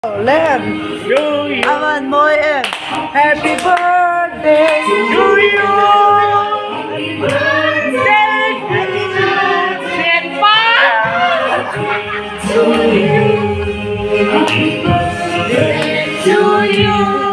Len, To you. Aman Moy M. Happy birthday to you. Happy birthday to you. Chen Pa. To you. Happy birthday to you.